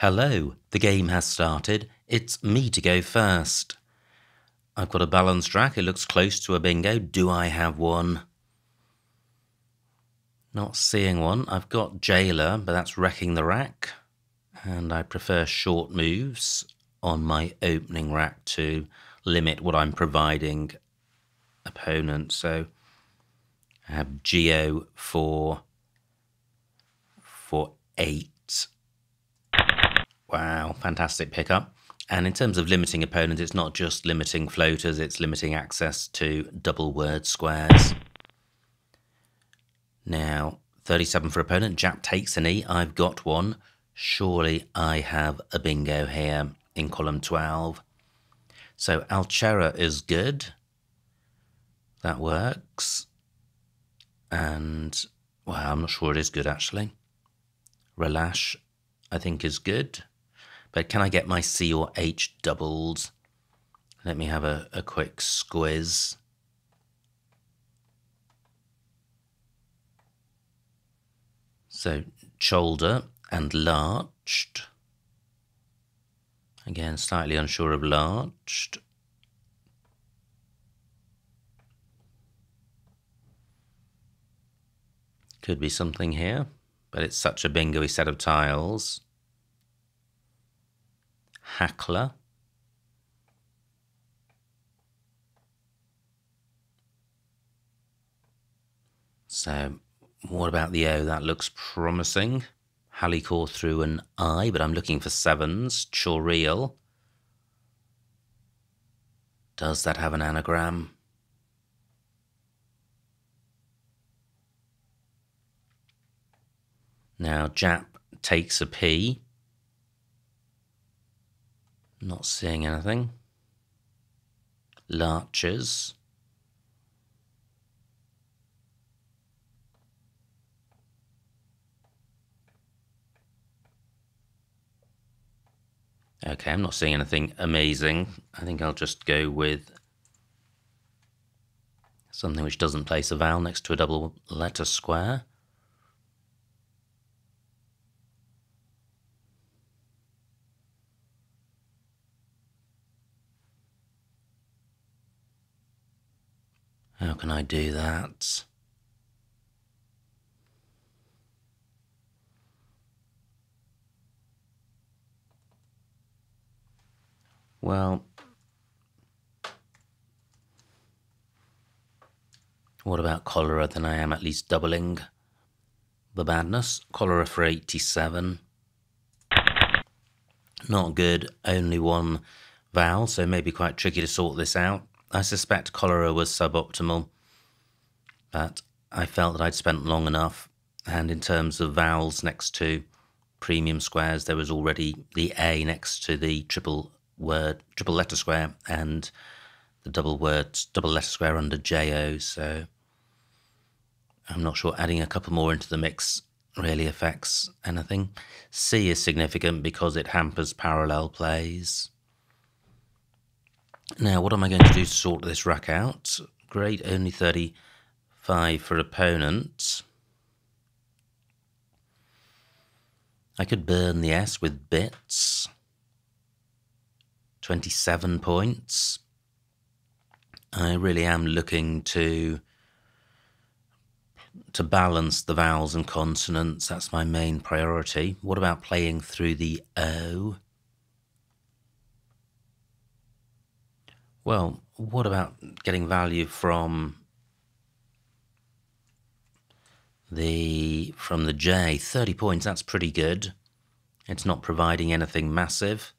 Hello, the game has started. It's me to go first. I've got a balanced rack. It looks close to a bingo. Do I have one? Not seeing one. I've got Jailer, but that's wrecking the rack. And I prefer short moves on my opening rack to limit what I'm providing opponent. So I have Geo for 8. Wow, fantastic pickup. And in terms of limiting opponents, it's not just limiting floaters, it's limiting access to double word squares. Now, 37 for opponent. Jap takes an E. I've got one. Surely I have a bingo here in column 12. So Alchera is good. That works. And, well, I'm not sure it is good, actually. Relash, I think, is good. But can I get my C or H doubled? Let me have a quick squiz. So, shoulder and larched. Again, slightly unsure of larched. Could be something here, but it's such a bingo-y set of tiles. Hackler. So, what about the O? That looks promising. Helicon through an I, but I'm looking for 7s. Choreel. Does that have an anagram? Now, Jap takes a P. Not seeing anything. Larches. Okay, I'm not seeing anything amazing. I think I'll just go with something which doesn't place a vowel next to a double letter square. How can I do that? Well, what about cholera? Then I am at least doubling the badness. Cholera for 87. Not good, only one vowel, so maybe quite tricky to sort this out. I suspect cholera was suboptimal, but I felt that I'd spent long enough, and in terms of vowels next to premium squares, there was already the A next to the triple letter square, and the double letter square under JO, so I'm not sure adding a couple more into the mix really affects anything. C is significant because it hampers parallel plays. Now, what am I going to do to sort this rack out? Great, only 35 for opponent. I could burn the S with bits. 27 points. I really am looking to balance the vowels and consonants. That's my main priority. What about playing through the O? Well, what about getting value from the J? 30 points, that's pretty good. It's not providing anything massive.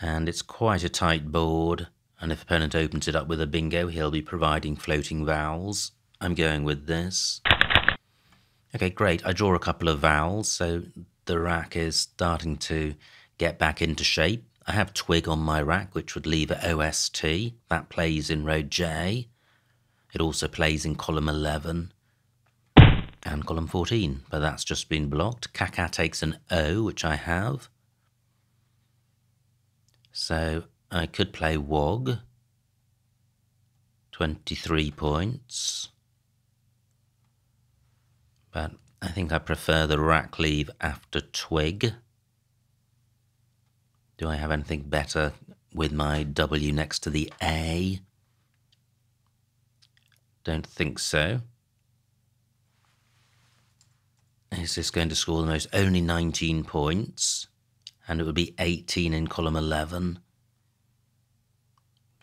And it's quite a tight board. And if opponent opens it up with a bingo, he'll be providing floating vowels. I'm going with this. Okay, great. I draw a couple of vowels, so the rack is starting to get back into shape. I have twig on my rack, which would leave at OST. That plays in row J. It also plays in column 11 and column 14, but that's just been blocked. Kaka takes an O, which I have. So I could play WOG. 23 points. But I think I prefer the rack leave after twig. Do I have anything better with my W next to the A? Don't think so. Is this going to score the most? Only 19 points. And it would be 18 in column 11.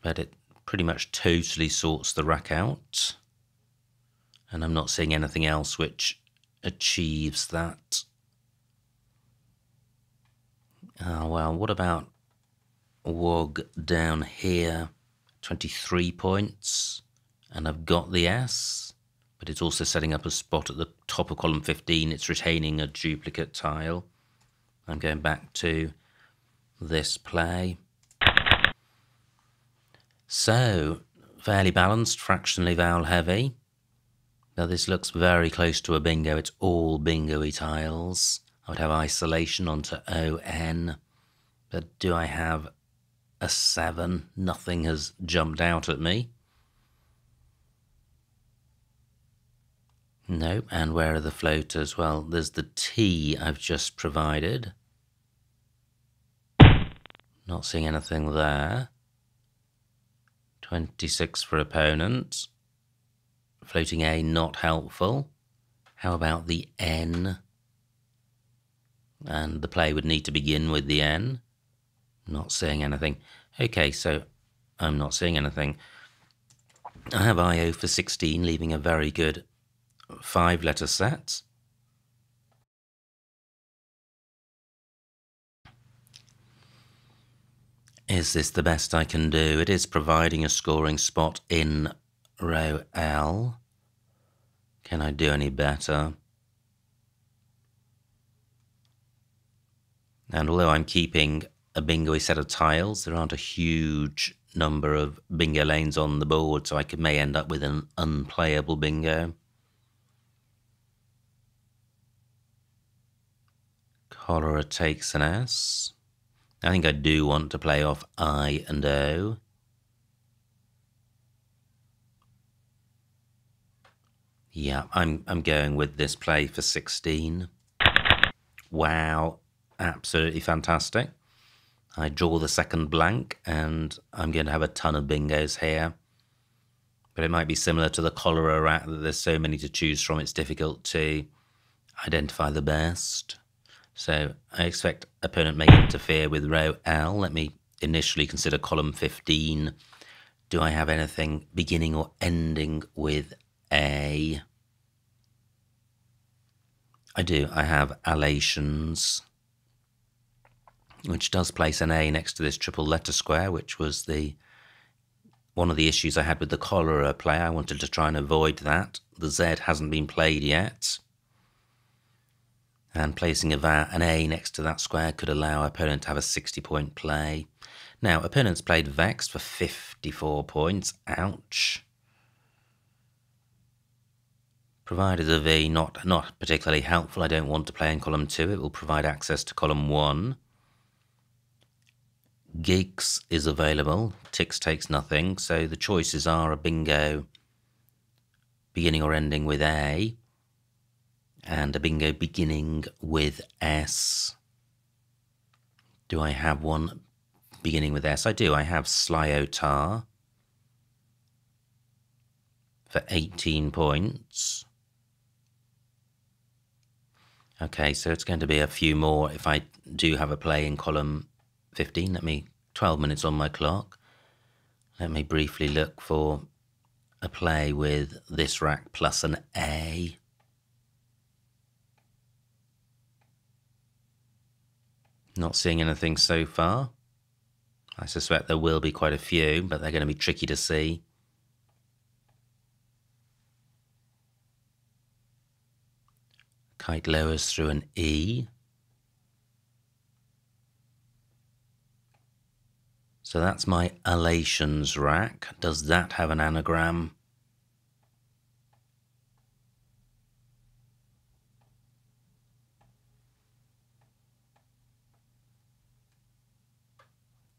But it pretty much totally sorts the rack out. And I'm not seeing anything else which achieves that. Well, what about WOG down here? 23 points. And I've got the S. But it's also setting up a spot at the top of column 15. It's retaining a duplicate tile. I'm going back to this play. So, fairly balanced, fractionally vowel heavy. Now this looks very close to a bingo. It's all bingo-y tiles. I would have isolation onto ON. But do I have a 7? Nothing has jumped out at me. No, and where are the floaters? Well, there's the T I've just provided. Not seeing anything there. 26 for opponent. Floating A, not helpful. How about the N? And the play would need to begin with the N. Not seeing anything. Okay, so I'm not seeing anything. I have IO for 16, leaving a very good 5-letter set. Is this the best I can do? It is providing a scoring spot in row L. Can I do any better? And although I'm keeping a bingo-y set of tiles, there aren't a huge number of bingo lanes on the board, so I may end up with an unplayable bingo. Cholera takes an S. I think I do want to play off I and O. Yeah, I'm going with this play for 16. Wow, absolutely fantastic. I draw the second blank and I'm going to have a ton of bingos here. But it might be similar to the cholera rat that there's so many to choose from, it's difficult to identify the best. So I expect opponent may interfere with row L. Let me initially consider column 15. Do I have anything beginning or ending with A? I do. I have alations, which does place an A next to this triple letter square, which was one of the issues I had with the cholera play. I wanted to try and avoid that. The Z hasn't been played yet. And placing an A next to that square could allow opponent to have a 60-point play. Now, opponent's played Vexed for 54 points. Ouch. Provided a V, not particularly helpful. I don't want to play in column 2. It will provide access to column 1. Gigs is available. Tix takes nothing. So the choices are a bingo beginning or ending with A, and a bingo beginning with S. Do I have one beginning with S? I do. I have Slyotar for 18 points. Okay, so it's going to be a few more if I do have a play in column 15. 12 minutes on my clock. Let me briefly look for a play with this rack plus an A. Not seeing anything so far. I suspect there will be quite a few, but they're going to be tricky to see. Kite lowers through an E. So that's my alations rack. Does that have an anagram?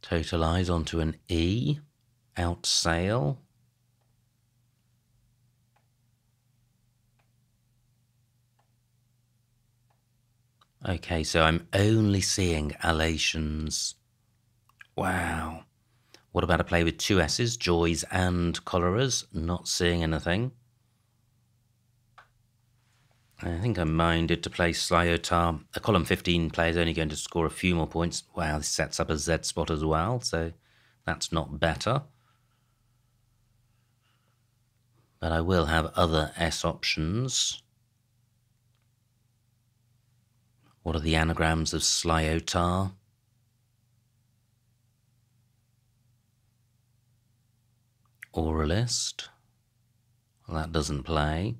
Totalize onto an E. Outsail. Okay, so I'm only seeing alations Wow. What about a play with two S's, joys and choleras? Not seeing anything. I think I'm minded to play Slyotar. A column 15 player is only going to score a few more points. Wow, this sets up a Z spot as well, so that's not better. But I will have other S options. What are the anagrams of Slyotar? Oralist. Well, that doesn't play.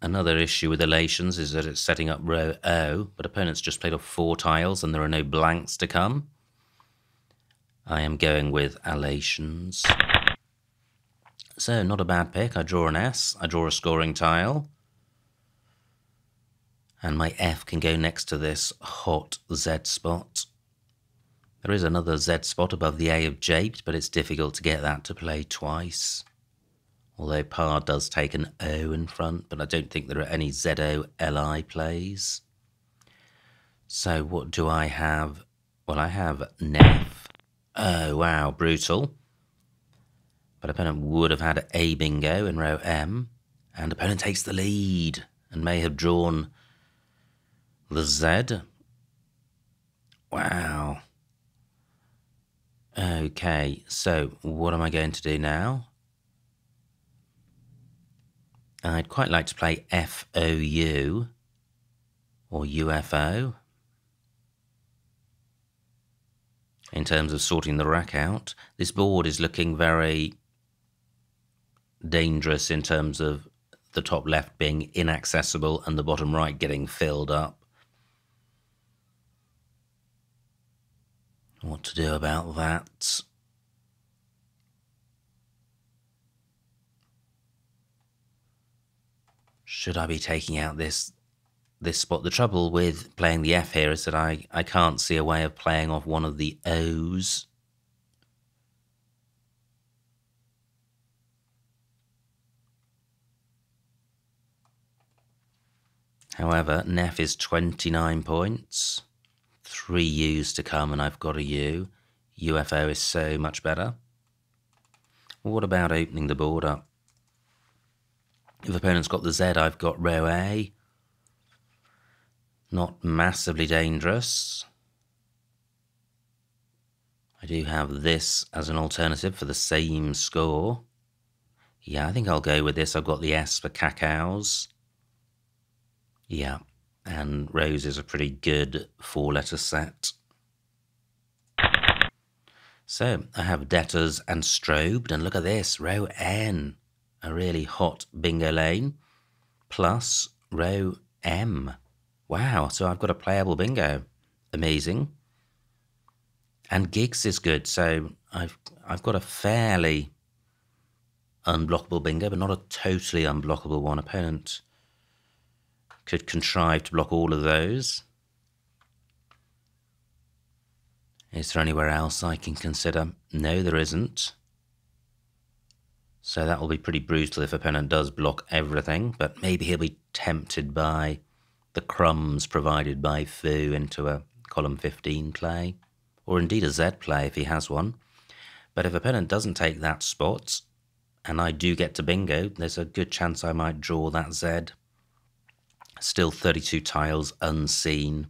Another issue with elations is that it's setting up row O, but opponents just played off 4 tiles and there are no blanks to come. I am going with elations. So, not a bad pick. I draw an S, I draw a scoring tile. And my F can go next to this hot Z spot. There is another Z spot above the A of Japed, but it's difficult to get that to play twice. Although par does take an O in front, but I don't think there are any ZO-LI plays. So what do I have? Well, I have Nef. Oh, wow, brutal. But opponent would have had a bingo in row M, and opponent takes the lead and may have drawn the Z. Wow. Okay, so what am I going to do now? I'd quite like to play FOU or UFO in terms of sorting the rack out. This board is looking very dangerous in terms of the top left being inaccessible and the bottom right getting filled up. What to do about that? Should I be taking out this spot? The trouble with playing the F here is that I can't see a way of playing off one of the O's. However, Nef is 29 points. 3 U's to come and I've got a U. UFO is so much better. What about opening the board up? If opponent's got the Z, I've got row A. Not massively dangerous. I do have this as an alternative for the same score. Yeah, I think I'll go with this. I've got the S for cacaos. Yeah, and Rose is a pretty good 4-letter set. So I have debtors and strobed, and look at this, row N. A really hot bingo lane, plus row M. Wow, so I've got a playable bingo. Amazing. And gigs is good, so I've got a fairly unblockable bingo, but not a totally unblockable one. Opponent could contrive to block all of those. Is there anywhere else I can consider? No, there isn't. So that will be pretty brutal if opponent does block everything, but maybe he'll be tempted by the crumbs provided by Foo into a column 15 play, or indeed a Z play if he has one. But if opponent doesn't take that spot, and I do get to bingo, there's a good chance I might draw that Z. Still 32 tiles unseen.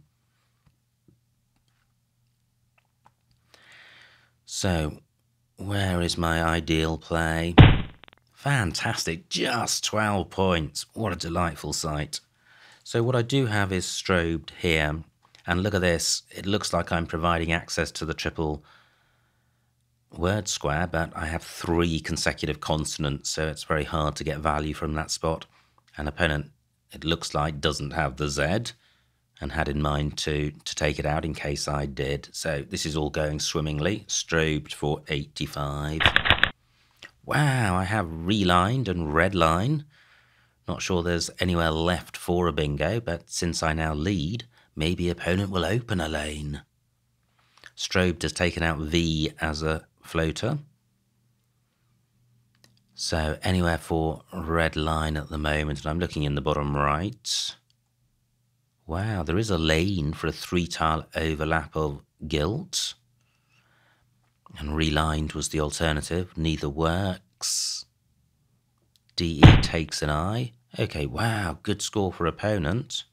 So, where is my ideal play? Fantastic, just 12 points. What a delightful sight. So what I do have is strobed here, and look at this. It looks like I'm providing access to the triple word square, but I have 3 consecutive consonants, so it's very hard to get value from that spot. And opponent, it looks like, doesn't have the Z, and had in mind to take it out in case I did. So this is all going swimmingly. Strobed for 85. Wow, I have relined and redline. Not sure there's anywhere left for a bingo, but since I now lead, maybe opponent will open a lane. Strobed has taken out V as a floater. So anywhere for red line at the moment, and I'm looking in the bottom right. Wow, there is a lane for a 3-tile overlap of gilt. And relined was the alternative. Neither works. DE takes an I. Okay, wow, good score for opponent.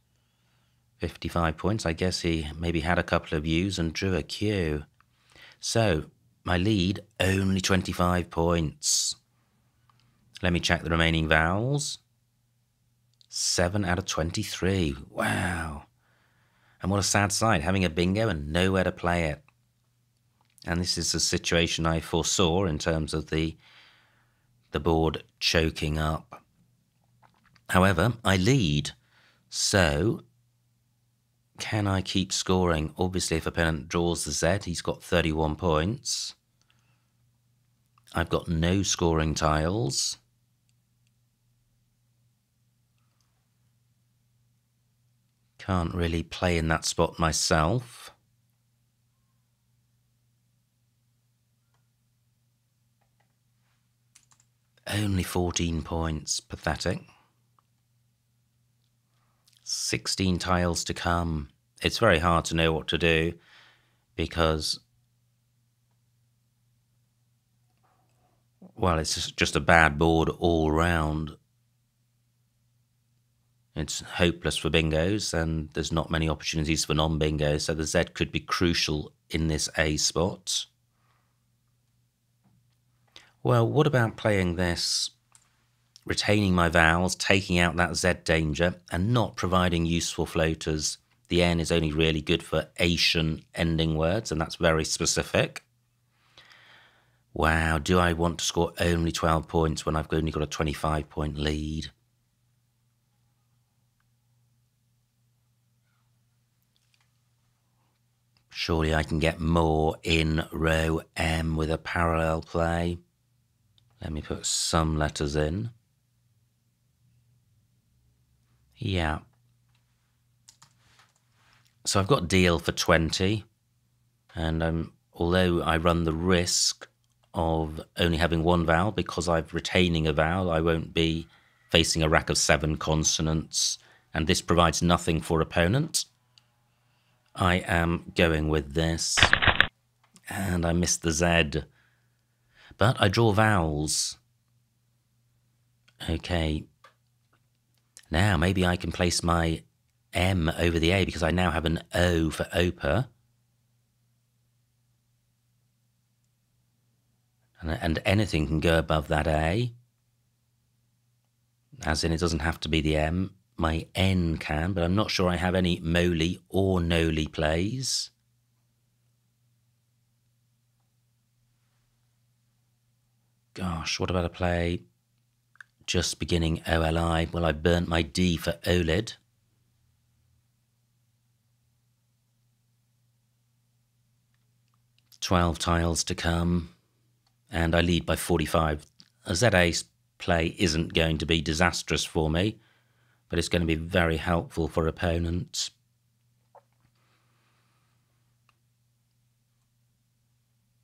55 points. I guess he maybe had a couple of U's and drew a Q. So, my lead, only 25 points. Let me check the remaining vowels. 7 out of 23. Wow. And what a sad sight, having a bingo and nowhere to play it. And this is a situation I foresaw in terms of the board choking up. However, I lead. So, can I keep scoring? Obviously, if opponent draws the Z, he's got 31 points. I've got no scoring tiles. Can't really play in that spot myself. Only 14 points. Pathetic. 16 tiles to come. It's very hard to know what to do because, well, it's just a bad board all round. It's hopeless for bingos and there's not many opportunities for non-bingos, so the Z could be crucial in this A spot. Well, what about playing this, retaining my vowels, taking out that Z danger, and not providing useful floaters? The N is only really good for Asian ending words, and that's very specific. Wow, do I want to score only 12 points when I've only got a 25-point lead? Surely I can get more in row M with a parallel play. Let me put some letters in. Yeah. So I've got deal for 20, and although I run the risk of only having one vowel, because I'm retaining a vowel, I won't be facing a rack of 7 consonants, and this provides nothing for opponent. I am going with this, and I missed the Z. But I draw vowels. Okay. Now maybe I can place my M over the A because I now have an O for Opa. And anything can go above that A. As in, it doesn't have to be the M. My N can, but I'm not sure I have any moly or noli plays. Gosh, what about a play just beginning OLI? Well, I burnt my D for OLID. "12 tiles to come, and I lead by 45. A ZA play isn't going to be disastrous for me, but it's going to be very helpful for opponents.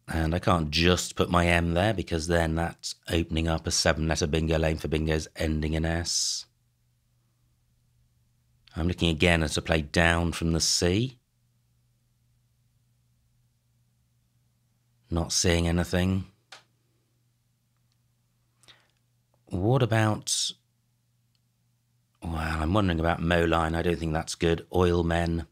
And I can't just put my M there because then that's opening up a 7-letter bingo lane for bingos ending in S. I'm looking again at a play down from the C. Not seeing anything. What about... Well, I'm wondering about Moline. I don't think that's good. Oilmen.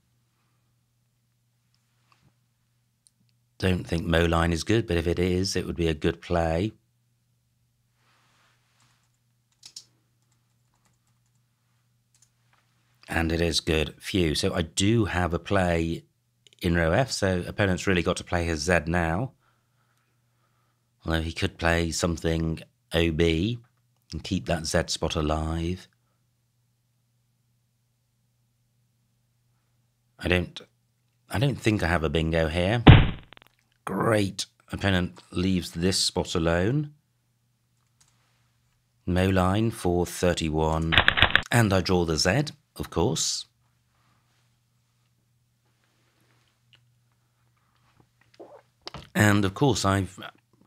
Don't think Moline is good, but if it is, it would be a good play. And it is good. Phew. So I do have a play in row F, so opponent's really got to play his Z now. Although he could play something OB and keep that Z spot alive. I don't think I have a bingo here. Great. Opponent leaves this spot alone. Moline for 31. And I draw the Z, of course. And of course I've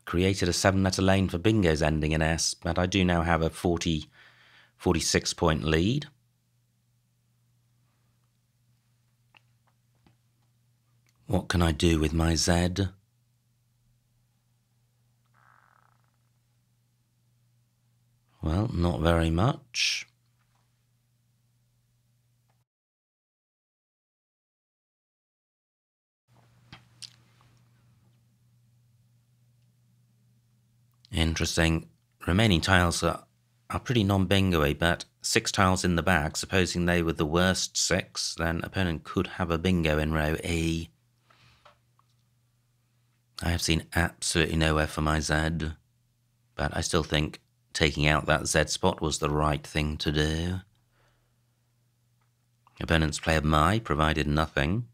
created a 7-letter lane for bingos ending in S, but I do now have a 46-point lead. What can I do with my Z? Well, not very much. Interesting. Remaining tiles are pretty non-bingo-y, but 6 tiles in the bag. Supposing they were the worst 6, then opponent could have a bingo in row E. I have seen absolutely nowhere for my Z, but I still think taking out that Z spot was the right thing to do. Opponent's player Mai provided nothing.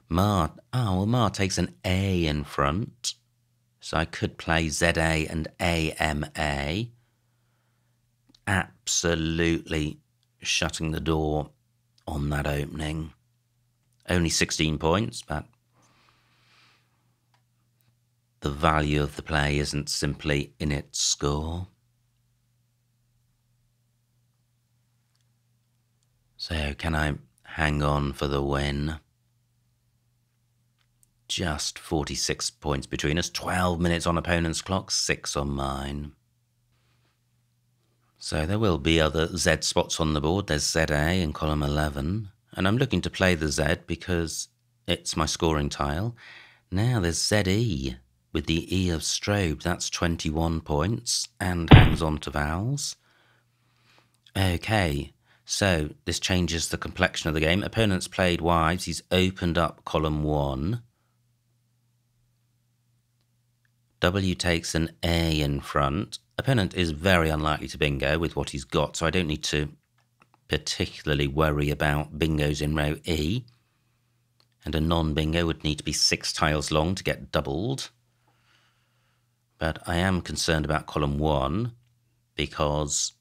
Ma, Ma takes an A in front. So I could play ZA and AMA. Absolutely shutting the door on that opening. Only 16 points, but the value of the play isn't simply in its score. So can I hang on for the win? Just 46 points between us, 12 minutes on opponent's clock, 6 on mine. So there will be other Z spots on the board. There's ZA in column 11, and I'm looking to play the Z because it's my scoring tile. Now there's ZE with the E of Strobe, that's 21 points, and hangs on to vowels. Okay, so this changes the complexion of the game. Opponent's played wives, he's opened up column 1. W takes an A in front. Opponent is very unlikely to bingo with what he's got, so I don't need to particularly worry about bingos in row E. And a non-bingo would need to be 6 tiles long to get doubled. But I am concerned about column 1 because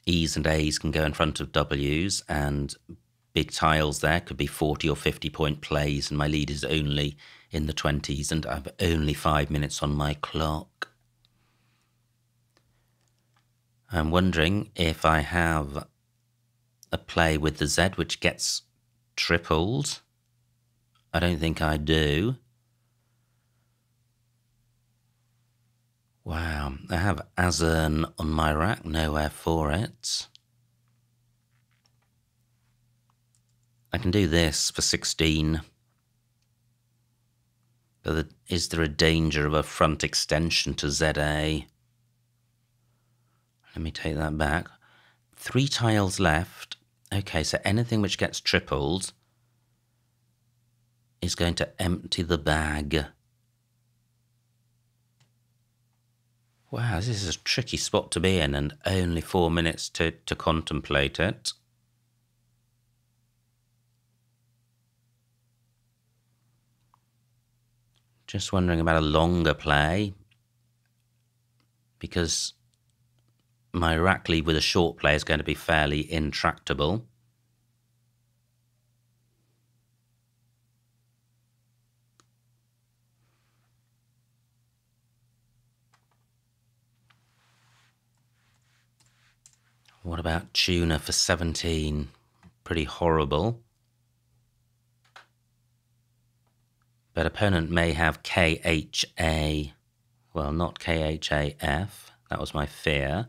E's and A's can go in front of W's, and big tiles there could be 40 or 50 point plays, and my lead is only in the 20s, and I've only 5 minutes on my clock. I'm wondering if I have a play with the Z which gets tripled. I don't think I do. Wow, I have Azern on my rack, nowhere for it. I can do this for 16. But is there a danger of a front extension to ZA? Let me take that back. 3 tiles left. Okay, so anything which gets tripled is going to empty the bag. Wow, this is a tricky spot to be in, and only 4 minutes to contemplate it. Just wondering about a longer play, because my rack lead with a short play is going to be fairly intractable. What about tuna for 17? Pretty horrible. But opponent may have KHA. Well, not KHAF. That was my fear.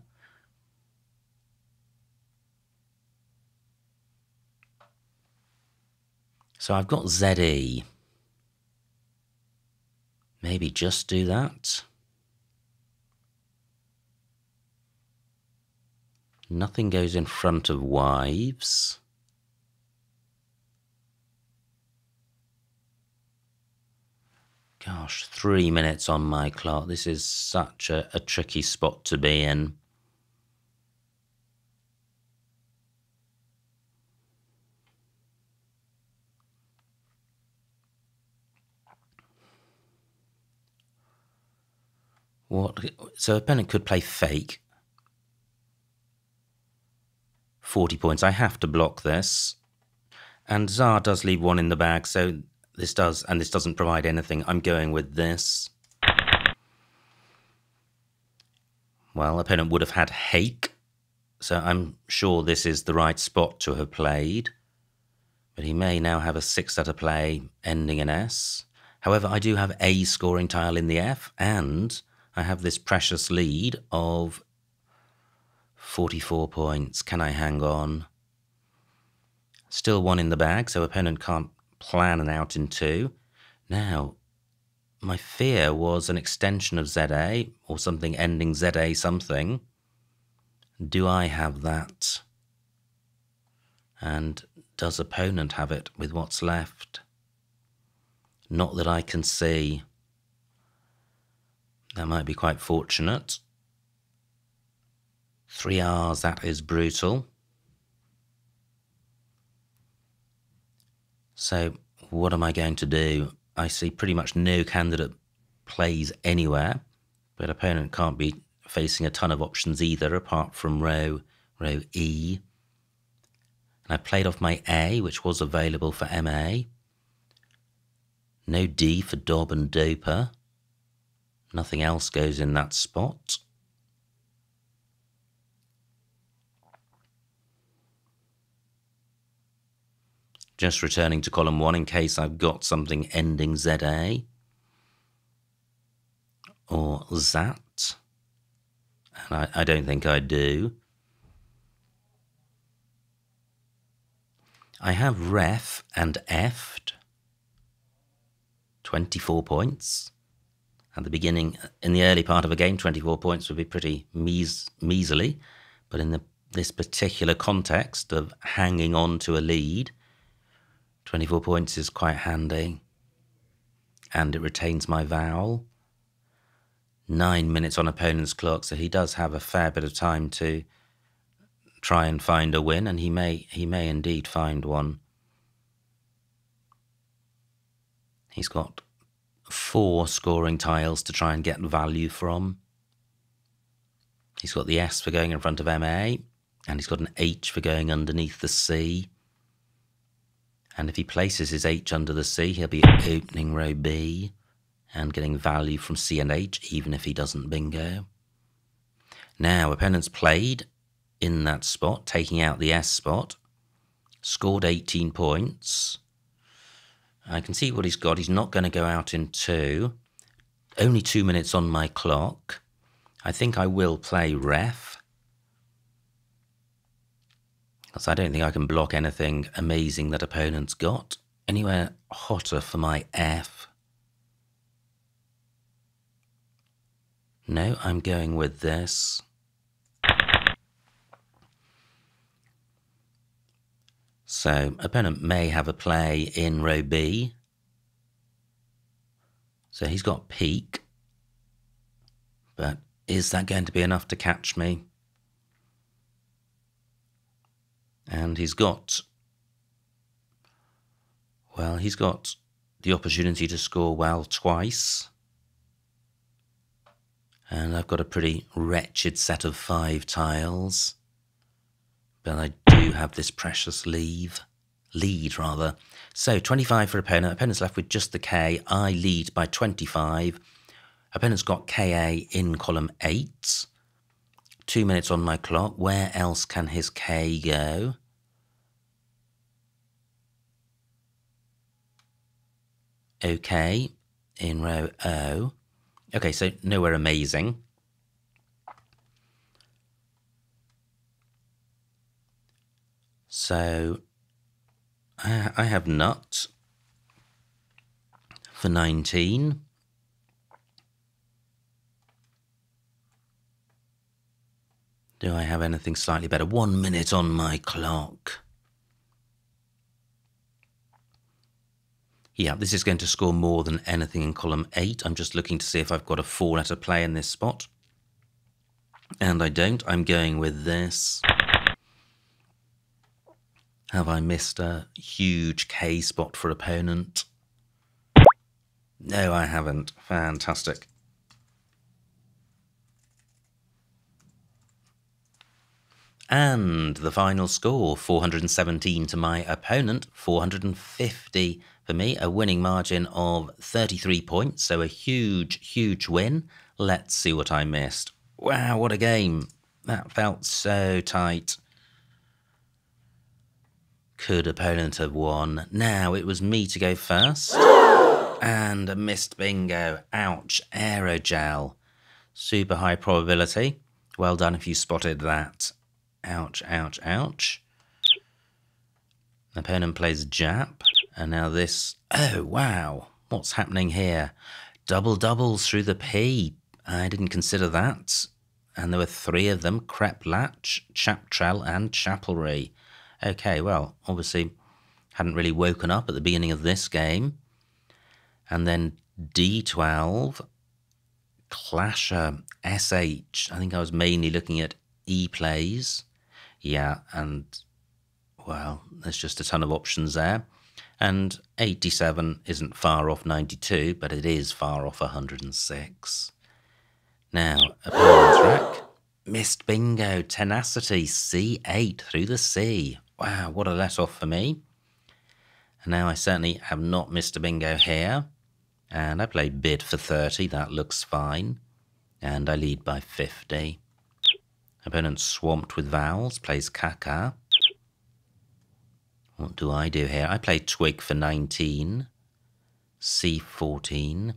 So I've got ZE. Maybe just do that. Nothing goes in front of wives. Gosh, 3 minutes on my clock. This is such a tricky spot to be in. So opponent could play fake. 40 points. I have to block this. And Tsar does leave 1 in the bag, so this doesn't provide anything. I'm going with this. Well, opponent would have had Hake, so I'm sure this is the right spot to have played. but he may now have a 6-letter play ending in S. However, I do have a scoring tile in the F, and I have this precious lead of 44 points. Can I hang on? Still one in the bag, so opponent can't plan an out in 2. Now, my fear was an extension of ZA, or something ending ZA something. Do I have that? And does opponent have it with what's left? Not that I can see. That might be quite fortunate. 3 R's, that is brutal. So what am I going to do? I see pretty much no candidate plays anywhere, but opponent can't be facing a ton of options either, apart from row E. And I played off my A, which was available for MA. No D for Dob and Doper. Nothing else goes in that spot. Just returning to column 1 in case I've got something ending ZA or ZAT. And I don't think I do. I have ref and effed. 24 points. At the beginning, in the early part of a game, 24 points would be pretty measly. But in this particular context of hanging on to a lead, 24 points is quite handy. And it retains my vowel. 9 minutes on opponent's clock, so he does have a fair bit of time to try and find a win, and he may indeed find one. He's got 4 scoring tiles to try and get value from. He's got the S for going in front of MA, and he's got an H for going underneath the C. And if he places his H under the C, he'll be opening row B and getting value from C and H, even if he doesn't bingo. Now, opponent's played in that spot, taking out the S spot, scored 18 points. I can see what he's got. He's not going to go out in 2. Only 2 minutes on my clock. I think I will play ref, because I don't think I can block anything amazing that opponent's got. Anywhere hotter for my F? No, I'm going with this. So, opponent may have a play in row B. So he's got peak. But is that going to be enough to catch me? And he's got the opportunity to score well twice. And I've got a pretty wretched set of 5 tiles. But I do have this precious lead. So 25 for opponent. Opponent's left with just the K. I lead by 25. Opponent's got KA in column 8. 2 minutes on my clock. Where else can his K go? Okay, in row O. Okay, so nowhere amazing. So I have nut for 19. Do I have anything slightly better? 1 minute on my clock. Yeah, this is going to score more than anything in column 8. I'm just looking to see if I've got a 4-letter play in this spot. And I don't. I'm going with this. Have I missed a huge K spot for opponent? No, I haven't. Fantastic. And the final score, 417 to my opponent, 450 for me, a winning margin of 33 points, so a huge, huge win. Let's see what I missed. Wow, what a game. That felt so tight. could opponent have won? Now, it was me to go first. And a missed bingo. Ouch. Aerogel. Super high probability. Well done if you spotted that. Ouch, ouch, ouch. Opponent plays Jap. And now this... Oh, wow. What's happening here? Double doubles through the P. I didn't consider that. And there were 3 of them. Crep Latch, Chaptrell and Chapelry. Okay, well, obviously hadn't really woken up at the beginning of this game. And then D12, Clasher, SH. I think I was mainly looking at E-plays. Yeah, and, well, there's just a ton of options there. And 87 isn't far off 92, but it is far off 106. Now, opponent's rack. Missed bingo, Tenacity, C8 through the C. Wow, what a let-off for me. And now I certainly have not missed a bingo here. And I play bid for 30, that looks fine. And I lead by 50. Opponent swamped with vowels, plays Kaka. What do I do here? I play Twig for 19. C14.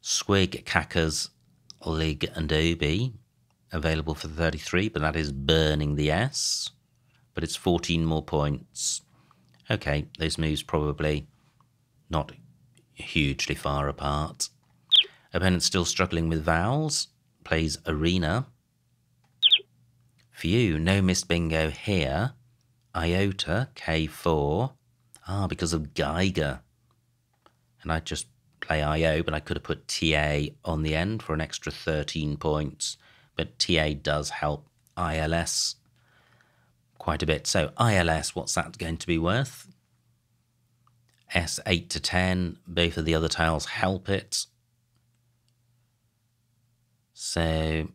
Squig, Kakas, Lig and Obi. Available for 33, but that is burning the S. But it's 14 more points. Okay, those moves probably not hugely far apart. Opponent's still struggling with vowels. Plays Arena. Phew, no missed bingo here. Iota, K4. Ah, because of Geiger. And I just play IO, but I could have put TA on the end for an extra 13 points. But TA does help ILS quite a bit. So ILS, what's that going to be worth? S 8 to 10. Both of the other tiles help it. So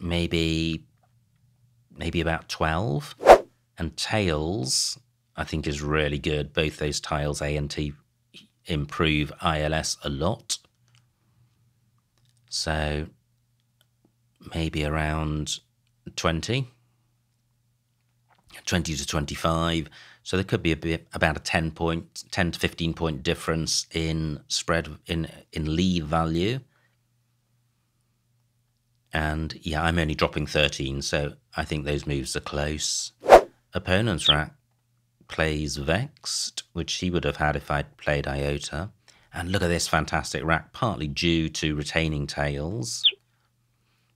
maybe about 12. And tails, I think, is really good. Both those tiles, A and T, improve ILS a lot. So maybe around 20 to 25. So there could be about a 10 to 15 point difference in spread in leave value. And yeah, I'm only dropping 13, so I think those moves are close. Opponent's rack plays Vexed, which he would have had if I'd played Iota. And look at this fantastic rack, partly due to retaining tails.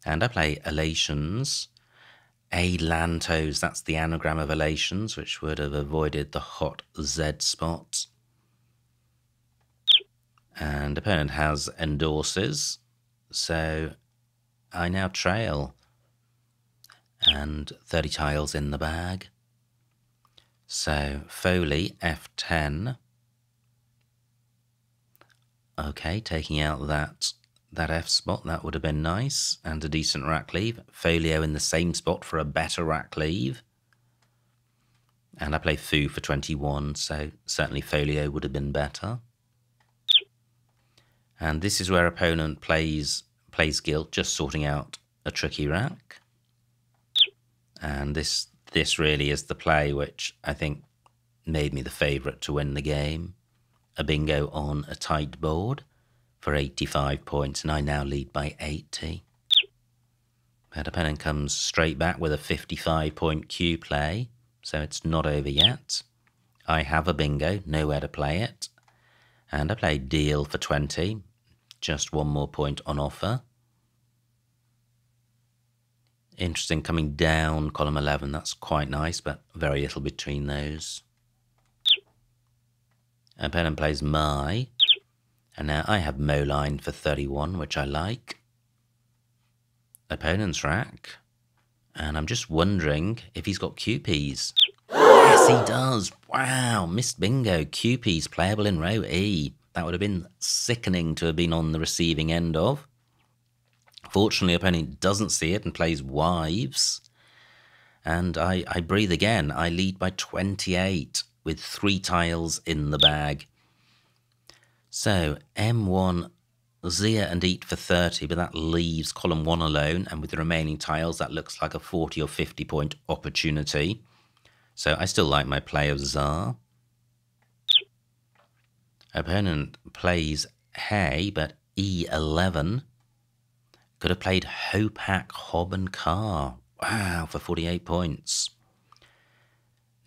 And I play Elations. Lantos, that's the anagram of Elations, which would have avoided the hot Z spot. And opponent has Endorses, so I now trail. And 30 tiles in the bag. So Foley, F10. Okay, taking out that F spot, that would have been nice. And a decent rack leave. Folio in the same spot for a better rack leave. And I play Foo for 21, so certainly Folio would have been better. And this is where opponent plays Guilt, just sorting out a tricky rack. And this really is the play which I think made me the favourite to win the game. A bingo on a tight board for 85 points, and I now lead by 80. But opponent comes straight back with a 55-point Q play, so it's not over yet. I have a bingo, nowhere to play it. And I play Deal for 20, just 1 more point on offer. Interesting, coming down column 11, that's quite nice, but very little between those. Opponent plays Mai, and now I have Moline for 31, which I like. Opponent's rack, and I'm just wondering if he's got QPs. Yes, he does. Wow, missed bingo. QPs playable in row E. That would have been sickening to have been on the receiving end of. Fortunately, opponent doesn't see it and plays Wives. And I breathe again. I lead by 28 with 3 tiles in the bag. So, M1, Zia and Eat for 30, but that leaves column 1 alone. And with the remaining tiles, that looks like a 40 or 50 point opportunity. So I still like my play of Tsar. Opponent plays Hay, but E11. Could have played Hopak, Hob and Car. Wow, for 48 points.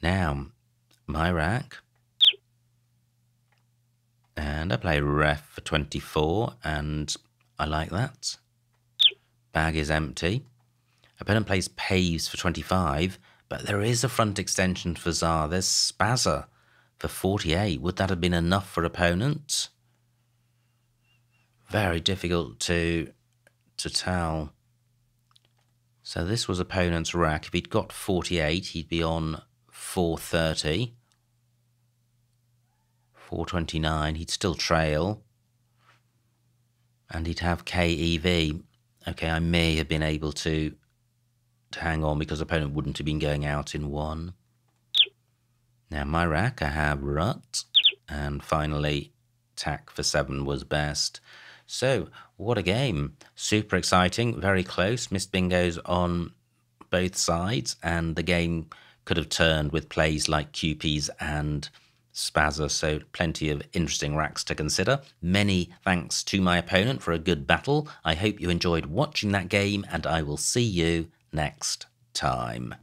Now, my rack. And I play Ref for 24, and I like that. Bag is empty. Opponent plays Paves for 25, but there is a front extension for Tsar. There's Spazza for 48. Would that have been enough for opponent? Very difficult to tell. So this was opponent's rack. If he'd got 48, he'd be on 430. 429, he'd still trail. And he'd have KEV. Okay, I may have been able to hang on because opponent wouldn't have been going out in one. Now my rack, I have Rut. And finally, Tack for 7 was best. So, what a game. Super exciting, very close. Missed bingos on both sides. And the game could have turned with plays like QPs and Spazza, so plenty of interesting racks to consider. Many thanks to my opponent for a good battle. I hope you enjoyed watching that game, and I will see you next time.